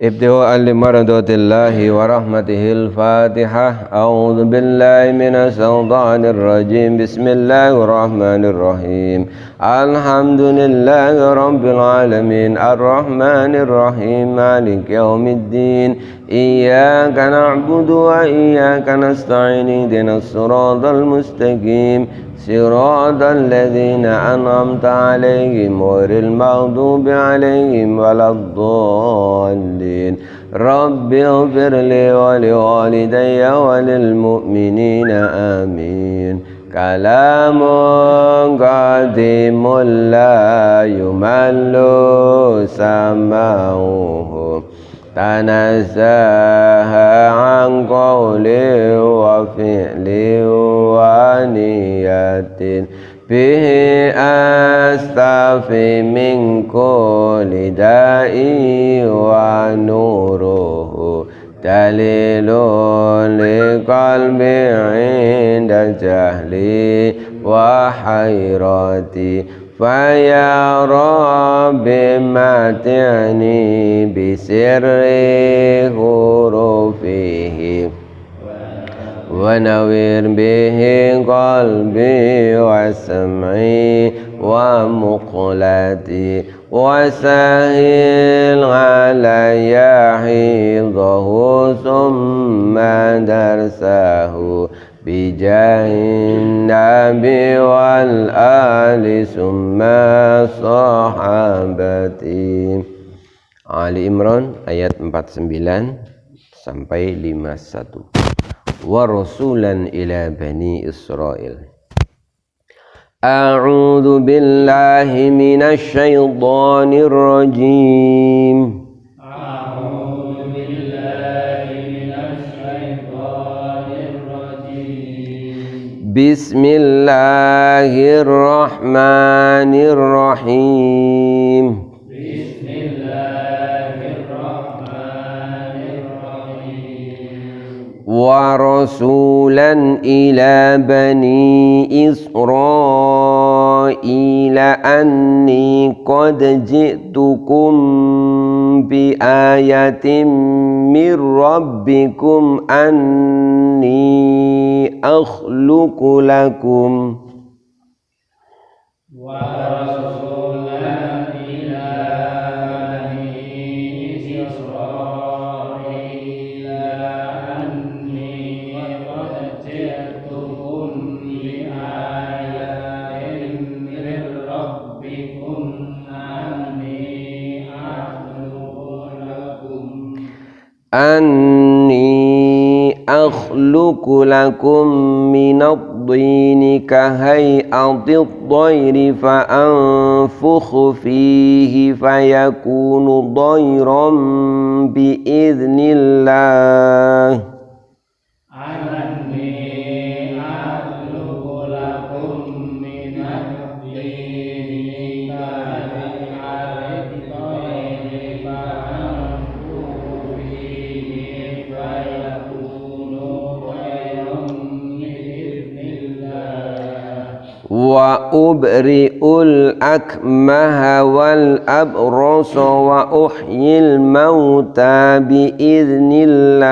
ابتغاء لمرضات الله ورحمته الفاتحة. أعوذ بالله من الشيطان الرجيم. بسم الله الرحمن الرحيم. الحمد لله رب العالمين الرحمن الرحيم مالك يوم الدين. إياك نعبد وإياك نستعين. اهدنا الصراط المستقيم صراط الذين أنعمت عليهم غير المغضوب عليهم ولا الضالين. رب اغفر لي ولوالدي وللمؤمنين آمين. كلام قديم لا يمل سماعه تنزه عن قول وفعل ونية به أستفي من كل داء ونوره دليل لقلبي عند جهلي وحيرتي. فيا رب متعني بسر حروفه ونوّر به قلبي وسمعي ومقلتي وسهل علي حفظه ثم درسه بجاه النبي والآل ثم صحابتي. Ali Imran ayat 49 sampai 51. Wa rasulan ila bani Israil. A'udzu billahi minasy syaithanir rajim. A'udzu billahi minasy syaithanir rajim. Bismillahirrahmanirrahim. Wa rasulan ila bani Israila anni qad ji'tukum bi ayatin mir rabbikum anni akhluqu lakum anni akhluqu lakum minad-dhini kahay'atid dhayri fa anfukhu fihi fayakunu dhayran bi'iznillah. Wa ubri'ul akmaha wal abrasa wa uhyil mauta bi'iznillah.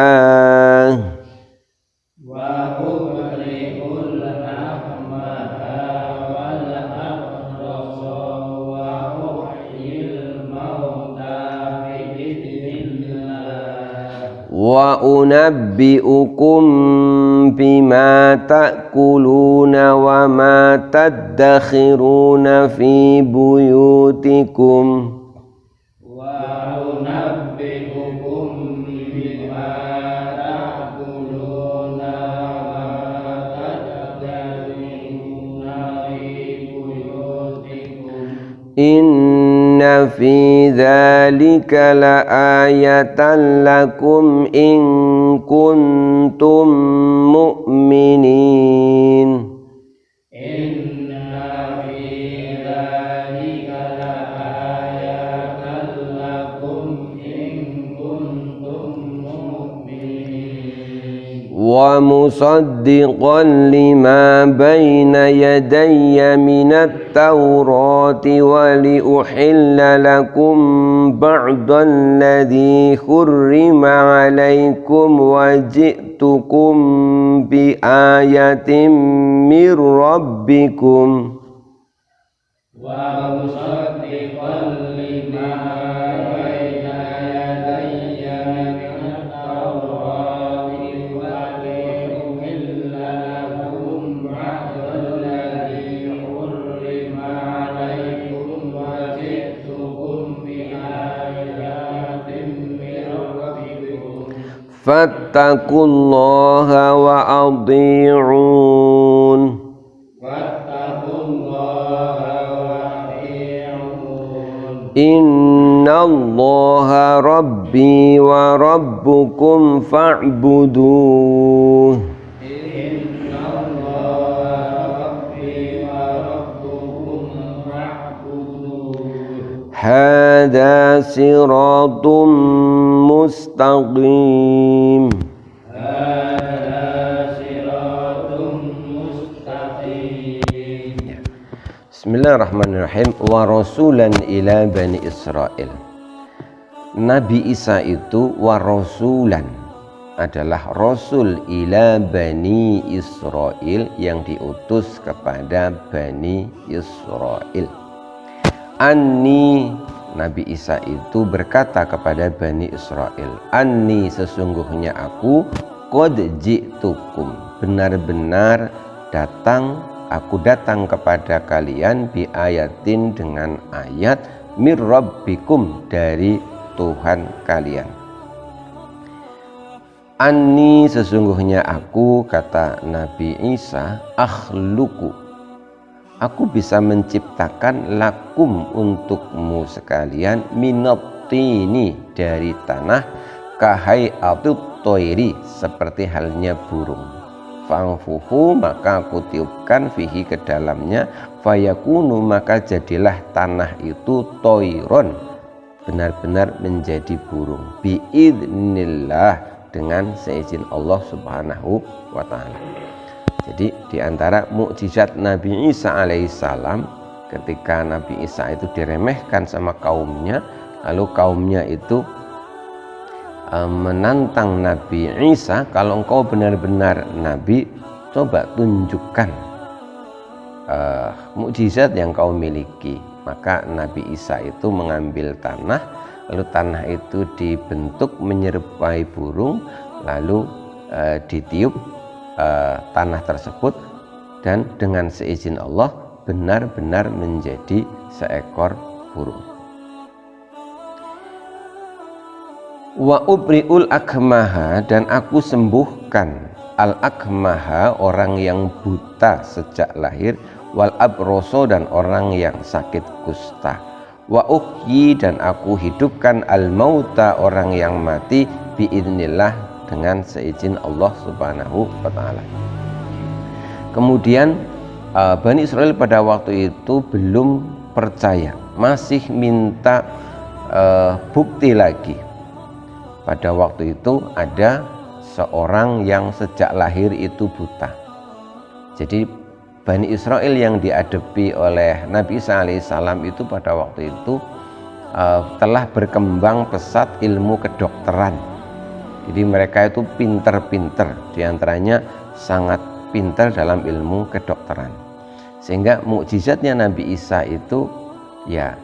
Wa ubri'ul akmaha wal abrasa wa uhyil mauta bi'iznillah. Wa unabbi'ukum bima ta'kuluna wa ma tadakhiruna fi buyutikum. Wa unabbi'ukum bima ta'kuluna wa ma tadakhiruna fi buyutikum. Inna fi dzalika la ayatan lakum in kuntum mu'minin. Inna fi dzalika la ayatan lakum in kuntum mu'minin. Wa musaddiqan lima bayna yadayya minat التوراة ولأحل لكم بعض الذي حرم عليكم وجئتكم بآية من ربكم ومصدقا لما بين يدي من التوراة ولأحل لكم بعض الذي حرم عليكم وجئتكم بآيات من ربكم فاتقوا الله وأطيعون إن الله ربي وربكم فاعبدوه هذا صراط مستقيم Bismillahirrahmanirrahim. Wa rasulan ila bani Israel. Nabi Isa itu wa rasulan adalah rasul ila bani Israel yang diutus kepada bani Israel. Anni, Nabi Isa itu berkata kepada bani Israel, anni sesungguhnya aku qad ji'tukum, benar-benar aku datang kepada kalian bi ayatin dengan ayat mir rabbikum dari Tuhan kalian. Anni sesungguhnya aku, kata Nabi Isa, akhluku, aku bisa menciptakan lakum untukmu sekalian minat-tini dari tanah kahai'atut toiri seperti halnya burung. Fa'fuhu maka aku tiupkan fihi ke dalamnya, fayakunu maka jadilah tanah itu toiron, benar-benar menjadi burung, biidnillah dengan seizin Allah subhanahu wa ta'ala. Jadi diantara mukjizat Nabi Isa alaihissalam, ketika Nabi Isa itu diremehkan sama kaumnya, lalu kaumnya itu menantang Nabi Isa, kalau engkau benar-benar Nabi, coba tunjukkan mukjizat yang kau miliki. Maka Nabi Isa itu mengambil tanah, lalu tanah itu dibentuk menyerupai burung, lalu ditiup tanah tersebut, dan dengan seizin Allah benar-benar menjadi seekor burung. Wa ubri'ul akmaha, dan aku sembuhkan al akmaha, orang yang buta sejak lahir, wal abroso, dan orang yang sakit kusta. Wa uhyi, dan aku hidupkan al mauta, orang yang mati, biidnillah dengan seizin Allah subhanahu wa ta'ala. Kemudian Bani Israel pada waktu itu belum percaya, masih minta bukti lagi. Pada waktu itu ada seorang yang sejak lahir itu buta. Jadi Bani Israel yang dihadapi oleh Nabi Isa alaihissalam itu pada waktu itu telah berkembang pesat ilmu kedokteran. Jadi mereka itu pinter-pinter, diantaranya sangat pinter dalam ilmu kedokteran. Sehingga mukjizatnya Nabi Isa itu ya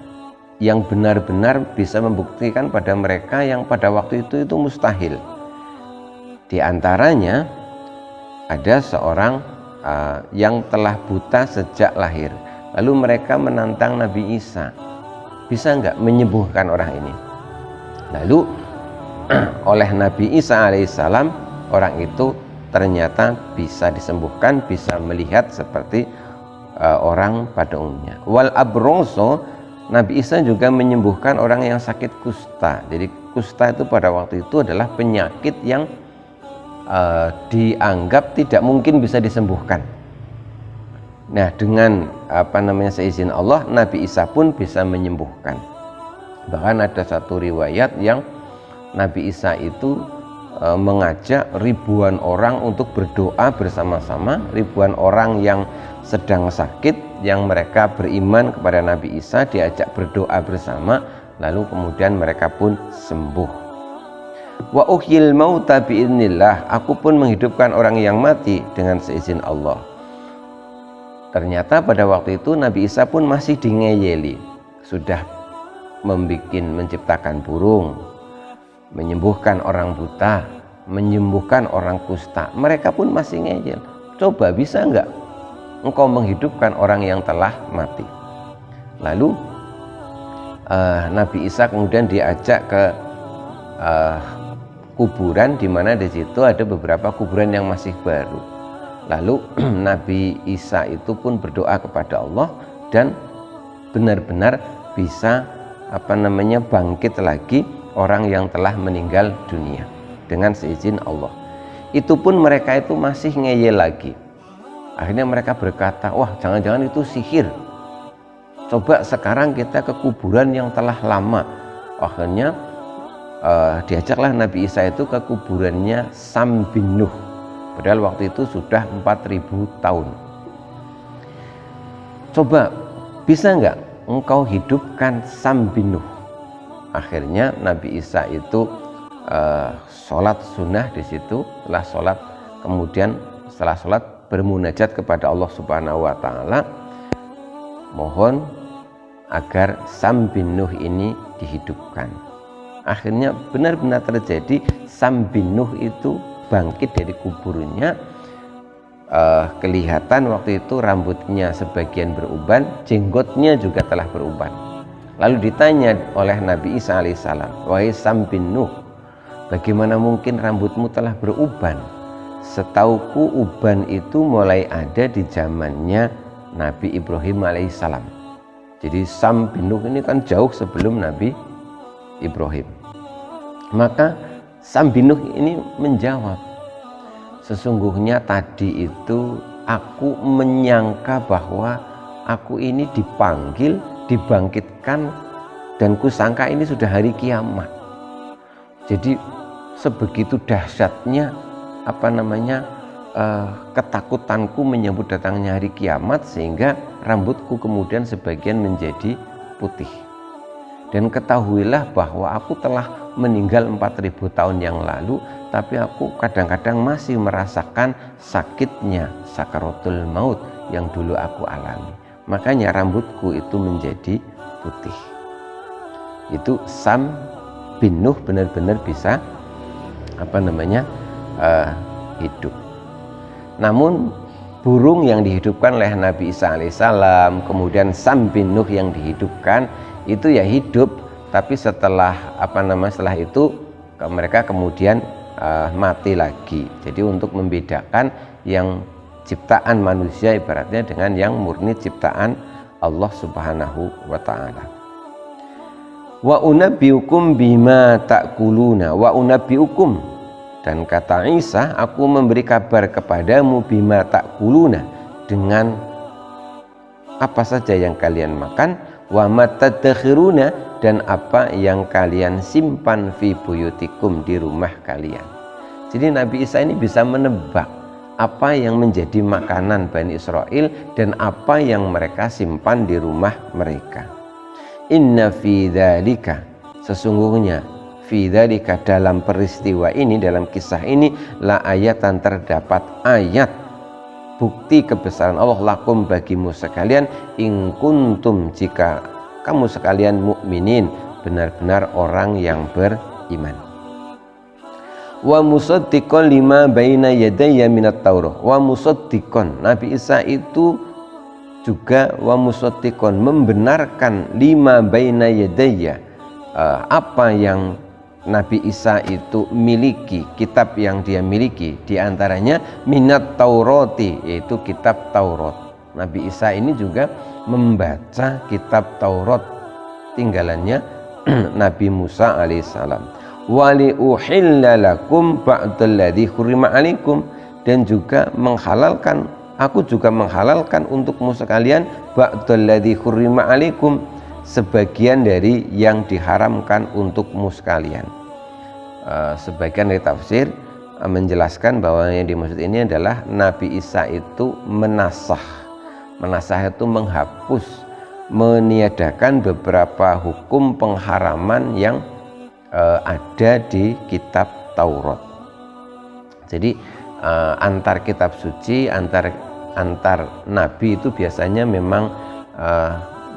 yang benar-benar bisa membuktikan pada mereka yang pada waktu itu mustahil. Di antaranya ada seorang yang telah buta sejak lahir, lalu mereka menantang Nabi Isa, bisa nggak menyembuhkan orang ini? Lalu oleh Nabi Isa alaihissalam, orang itu ternyata bisa disembuhkan, bisa melihat seperti orang pada umumnya. Wal abroso, Nabi Isa juga menyembuhkan orang yang sakit kusta. Jadi kusta itu pada waktu itu adalah penyakit yang dianggap tidak mungkin bisa disembuhkan. Nah, dengan seizin Allah, Nabi Isa pun bisa menyembuhkan. Bahkan ada satu riwayat yang Nabi Isa itu mengajak ribuan orang untuk berdoa bersama-sama, ribuan orang yang sedang sakit, yang mereka beriman kepada Nabi Isa diajak berdoa bersama, lalu kemudian mereka pun sembuh. Wa uhyil mauta biidznillah, aku pun menghidupkan orang yang mati dengan seizin Allah. Ternyata pada waktu itu Nabi Isa pun masih dingeyeli, sudah menciptakan burung, menyembuhkan orang buta, menyembuhkan orang kusta. Mereka pun masih ngeyel, coba bisa enggak engkau menghidupkan orang yang telah mati? Lalu Nabi Isa kemudian diajak ke kuburan, di mana di situ ada beberapa kuburan yang masih baru. Lalu Nabi Isa itu pun berdoa kepada Allah dan benar-benar bisa bangkit lagi orang yang telah meninggal dunia dengan seizin Allah. Itu pun mereka itu masih ngeyel lagi. Akhirnya mereka berkata, wah jangan-jangan itu sihir, coba sekarang kita ke kuburan yang telah lama. Akhirnya diajaklah Nabi Isa itu ke kuburannya Sam bin Nuh, padahal waktu itu sudah 4000 tahun. Coba bisa enggak engkau hidupkan Sam bin Nuh? Akhirnya Nabi Isa itu sholat sunnah di situ. Setelah sholat, kemudian setelah sholat bermunajat kepada Allah Subhanahu wa Ta'ala, mohon agar Sam bin Nuh ini dihidupkan. Akhirnya benar-benar terjadi, Sam bin Nuh itu bangkit dari kuburnya. Kelihatan waktu itu rambutnya sebagian beruban, jenggotnya juga telah beruban. Lalu ditanya oleh Nabi Isa alaihissalam, wahai Sam bin Nuh, bagaimana mungkin rambutmu telah beruban? Setauku uban itu mulai ada di zamannya Nabi Ibrahim alaihissalam. Jadi Sam bin Nuh ini kan jauh sebelum Nabi Ibrahim. Maka Sam bin Nuh ini menjawab, sesungguhnya tadi itu aku menyangka bahwa aku ini dipanggil, dibangkitkan, dan kusangka ini sudah hari kiamat. Jadi sebegitu dahsyatnya ketakutanku menyambut datangnya hari kiamat, sehingga rambutku kemudian sebagian menjadi putih. Dan ketahuilah bahwa aku telah meninggal 4000 tahun yang lalu, tapi aku kadang-kadang masih merasakan sakitnya sakaratul maut yang dulu aku alami. Makanya rambutku itu menjadi putih. Itu Sam bin Nuh benar-benar bisa hidup. Namun burung yang dihidupkan oleh Nabi Isa alaihissalam, kemudian Sam bin Nuh yang dihidupkan, itu ya hidup, tapi setelah setelah itu mereka kemudian mati lagi. Jadi untuk membedakan yang ciptaan manusia ibaratnya dengan yang murni ciptaan Allah Subhanahu wa Ta'ala. Wa unabbiukum bima ta'kuluna wa unabbiukum, dan kata Isa, aku memberi kabar kepadamu bima ta'kuluna, dengan apa saja yang kalian makan, wa matadakhiruna, dan apa yang kalian simpan fi buyutikum, di rumah kalian. Jadi Nabi Isa ini bisa menebak apa yang menjadi makanan Bani Israel dan apa yang mereka simpan di rumah mereka. Inna fi dzalika, sesungguhnya fi dzalika, dalam peristiwa ini, dalam kisah ini, la ayatan, terdapat ayat, bukti kebesaran Allah, lakum, bagimu sekalian, in kuntum, jika kamu sekalian mukminin, benar-benar orang yang beriman. Wa musaddiqan lima baina yadayya minat Taurah. Wa musaddiqan, Nabi Isa itu juga wa musaddiqan, membenarkan lima baina yadayya, apa yang Nabi Isa itu miliki, kitab yang dia miliki, diantaranya minat Taurati, yaitu kitab Taurat. Nabi Isa ini juga membaca kitab Taurat tinggalannya Nabi Musa alaihissalam. Wali uhilla lakum ba'dalladzi hurrima alaikum, dan juga menghalalkan, aku juga menghalalkan untukmu sekalian ba'dalladzi hurrima alaikum, sebagian dari yang diharamkan untukmu sekalian. sebagian dari tafsir menjelaskan bahwa yang dimaksud ini adalah Nabi Isa itu menasah itu menghapus, meniadakan beberapa hukum pengharaman yang ada di kitab Taurat. Jadi antar kitab suci, antar nabi itu biasanya memang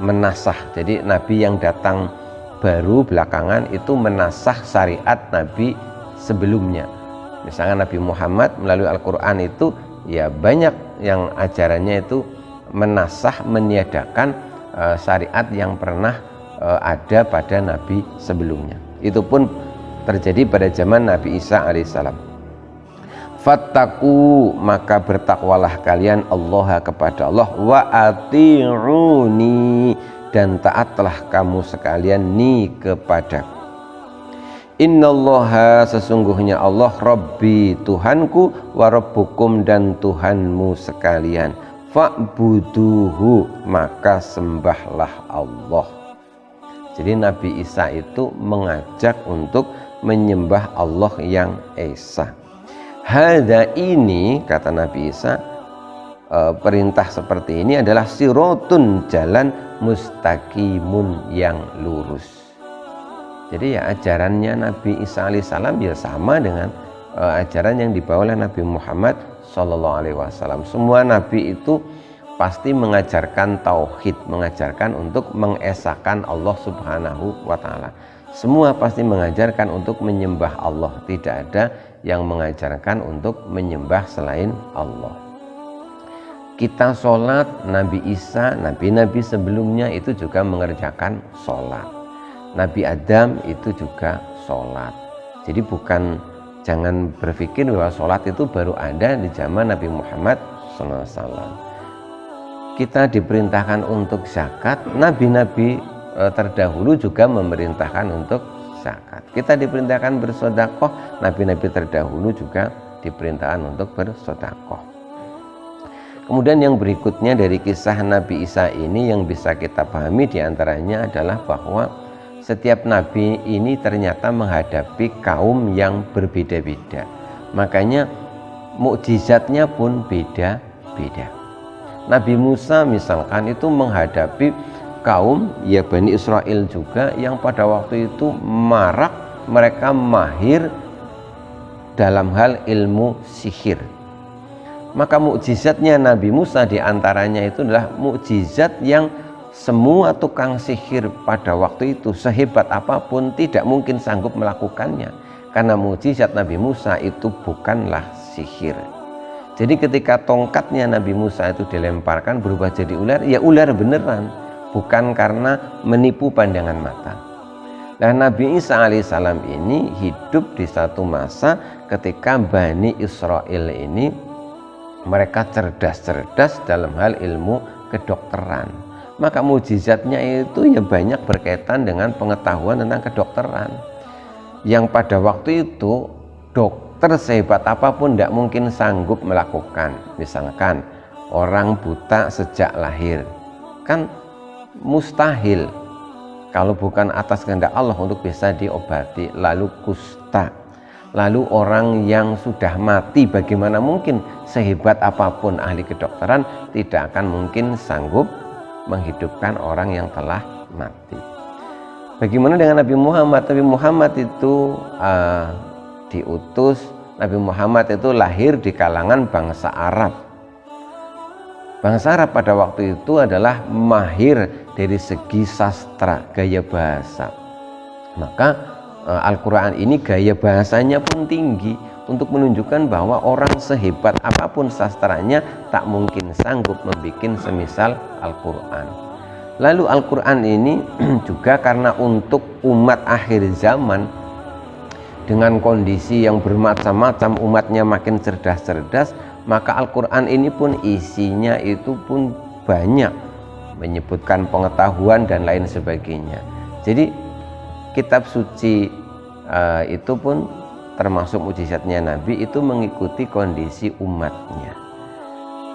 menasah. Jadi nabi yang datang baru belakangan itu menasah syariat nabi sebelumnya. Misalnya Nabi Muhammad melalui Al-Quran itu ya banyak yang ajarannya itu menasah, meniadakan syariat yang pernah ada pada nabi sebelumnya. Itu pun terjadi pada zaman Nabi Isa alaihissalam. Fattaku, maka bertakwalah kalian Allah kepada Allah, wa ati'uni, dan taatlah kamu sekalian ni kepadaku. Innallaha, sesungguhnya Allah, Rabbi, Tuhanku, wa rabbukum, dan Tuhanmu sekalian. Fa'buduhu, maka sembahlah Allah. Jadi Nabi Isa itu mengajak untuk menyembah Allah yang Esa. Hadza, ini kata Nabi Isa, perintah seperti ini adalah sirotun, jalan mustaqimun, yang lurus. Jadi ya ajarannya Nabi Isa alaihissalam ya sama dengan ajaran yang dibawa oleh Nabi Muhammad sallallahu alaihi wasallam. Semua nabi itu pasti mengajarkan tauhid, mengajarkan untuk mengesakan Allah subhanahu wa ta'ala. Semua pasti mengajarkan untuk menyembah Allah, tidak ada yang mengajarkan untuk menyembah selain Allah. Kita sholat, Nabi Isa, nabi-nabi sebelumnya itu juga mengerjakan sholat. Nabi Adam itu juga sholat. Jadi jangan berpikir bahwa sholat itu baru ada di zaman Nabi Muhammad SAW. Kita diperintahkan untuk zakat, nabi-nabi terdahulu juga memerintahkan untuk zakat. Kita diperintahkan bersedekah, nabi-nabi terdahulu juga diperintahkan untuk bersedekah. Kemudian yang berikutnya dari kisah Nabi Isa ini yang bisa kita pahami diantaranya adalah bahwa setiap nabi ini ternyata menghadapi kaum yang berbeda-beda. Makanya mukjizatnya pun beda-beda. Nabi Musa misalkan itu menghadapi kaum ya Bani Israel juga yang pada waktu itu marak, mereka mahir dalam hal ilmu sihir. Maka mukjizatnya Nabi Musa diantaranya itu adalah mukjizat yang semua tukang sihir pada waktu itu sehebat apapun tidak mungkin sanggup melakukannya, karena mukjizat Nabi Musa itu bukanlah sihir. Jadi ketika tongkatnya Nabi Musa itu dilemparkan berubah jadi ular, ya ular beneran, bukan karena menipu pandangan mata. Nah, Nabi Isa alaihissalam ini hidup di satu masa ketika Bani Israel ini mereka cerdas dalam hal ilmu kedokteran. Maka mukjizatnya itu ya banyak berkaitan dengan pengetahuan tentang kedokteran, yang pada waktu itu dokter sehebat apapun tidak mungkin sanggup melakukan. Misalkan orang buta sejak lahir, kan mustahil kalau bukan atas kehendak Allah untuk bisa diobati. Lalu kusta, lalu orang yang sudah mati, bagaimana mungkin sehebat apapun ahli kedokteran tidak akan mungkin sanggup menghidupkan orang yang telah mati. Bagaimana dengan Nabi Muhammad? Nabi Muhammad itu diutus, Nabi Muhammad itu lahir di kalangan bangsa Arab. Bangsa Arab pada waktu itu adalah mahir dari segi sastra, gaya bahasa. Maka Al-Quran ini gaya bahasanya pun tinggi untuk menunjukkan bahwa orang sehebat apapun sastranya tak mungkin sanggup membuat semisal Al-Quran. Lalu Al-Quran ini juga karena untuk umat akhir zaman dengan kondisi yang bermacam-macam, umatnya makin cerdas-cerdas, maka Al-Quran ini pun isinya itu pun banyak, menyebutkan pengetahuan dan lain sebagainya. Jadi kitab suci itu pun termasuk mukjizatnya Nabi itu mengikuti kondisi umatnya.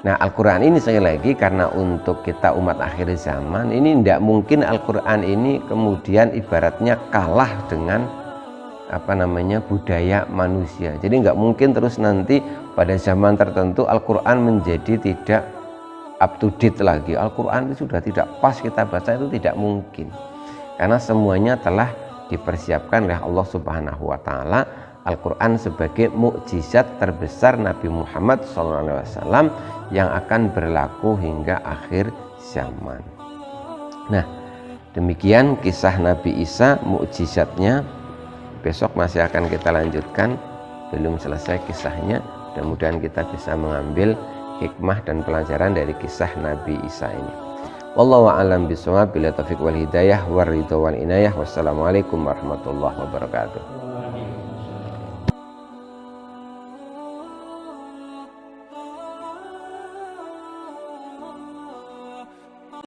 Nah, Al-Quran ini sekali lagi karena untuk kita umat akhir zaman ini tidak mungkin Al-Quran ini kemudian ibaratnya kalah dengan budaya manusia. Jadi nggak mungkin terus nanti pada zaman tertentu Al-Quran menjadi tidak up to date lagi. Al-Quran itu sudah tidak pas kita baca, itu tidak mungkin, karena semuanya telah dipersiapkan oleh Allah Subhanahu wa Ta'ala. Al-Quran sebagai mukjizat terbesar Nabi Muhammad SAW yang akan berlaku hingga akhir zaman. Nah, demikian kisah Nabi Isa, mukjizatnya. Besok masih akan kita lanjutkan, belum selesai kisahnya. Mudah-mudahan kita bisa mengambil hikmah dan pelajaran dari kisah Nabi Isa ini. Wallahu a'lam bishawab, bila taufiq wal hidayah war ridha wal inayah. Wassalamualaikum warahmatullahi wabarakatuh.